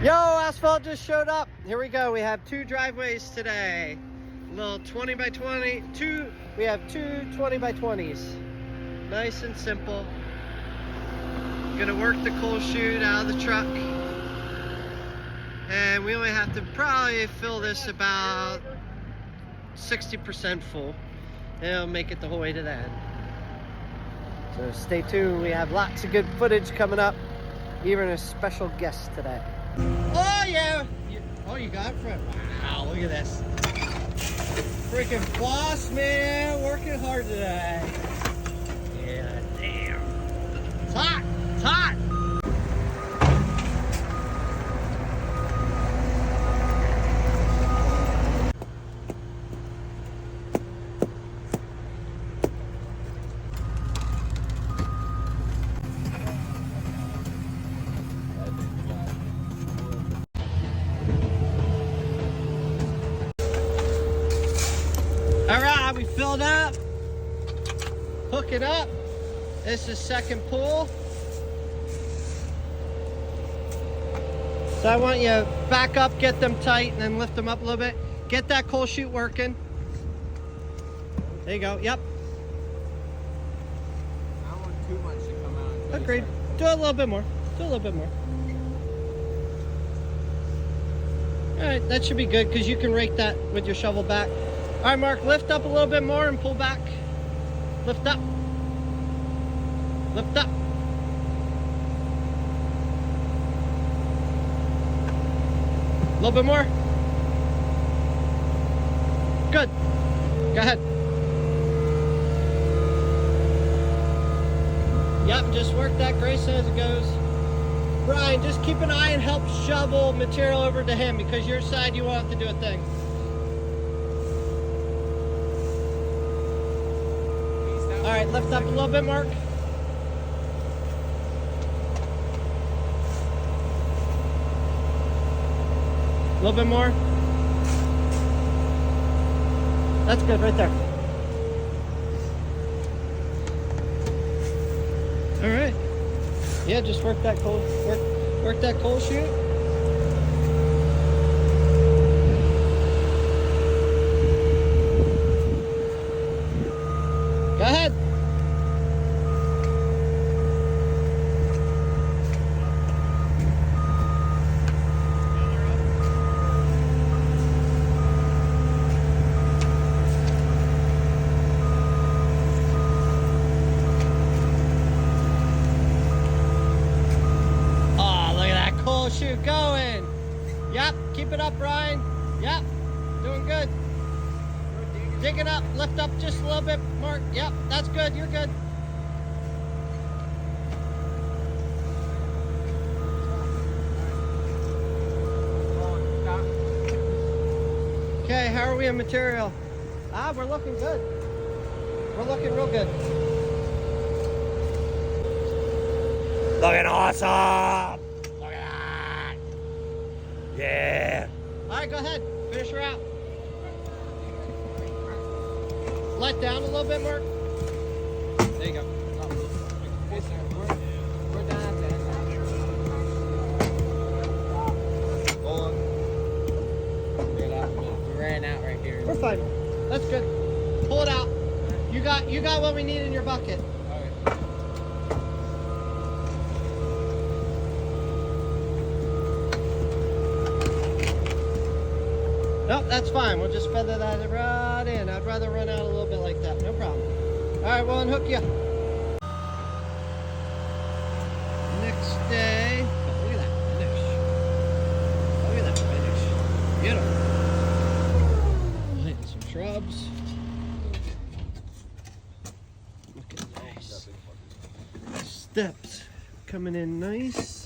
Yo, Asphalt just showed up. Here we go. We have two driveways today. A little 20 by 20. We have two 20 by 20s. Nice and simple. Gonna work the coal chute out of the truck. And we only have to probably fill this about 60% full. And it'll make it the whole way to the end. So stay tuned. We have lots of good footage coming up. Even a special guest today. Oh yeah! You got it from. Wow, look at this. Freaking boss man, working hard today. Yeah, damn. It's hot! It's hot! All right, we filled up. Hook it up. This is second pull. So I want you to back up, get them tight, and then lift them up a little bit. Get that coal chute working. There you go, yep. I don't want too much to come out. Agreed. Do a little bit more. Do a little bit more. All right, that should be good because you can rake that with your shovel back. All right, Mark, lift up a little bit more and pull back. Lift up. Lift up. A little bit more. Good. Go ahead. Yep, just work that grace as it goes. Brian, just keep an eye and help shovel material over to him because your side you won't have to do a thing. All right, lift up a little bit, Mark. A little bit more. That's good right there. All right. Yeah, just work that coal chute. Go ahead. Oh, look at that coal chute going. Yep, keep it up, Ryan. Yep, doing good. Dig it up, lift up just a little bit, Mark. Yep, that's good, you're good. Okay, how are we in material? We're looking good. We're looking real good. Looking awesome! Look at that! Yeah! Alright, go ahead, finish her out. Let down a little bit, Mark. There you go. Okay, sir. We're done then. Hold on. We ran out right here. We're fine. That's good. Pull it out. You got what we need in your bucket. Okay. Nope, that's fine. We'll just feather that right in. I'd rather run out a little bit like that. No problem. All right, we'll unhook you. Next day. Oh, look at that finish. Look at that finish. Beautiful. Lighten some shrubs. Looking nice. Steps coming in nice.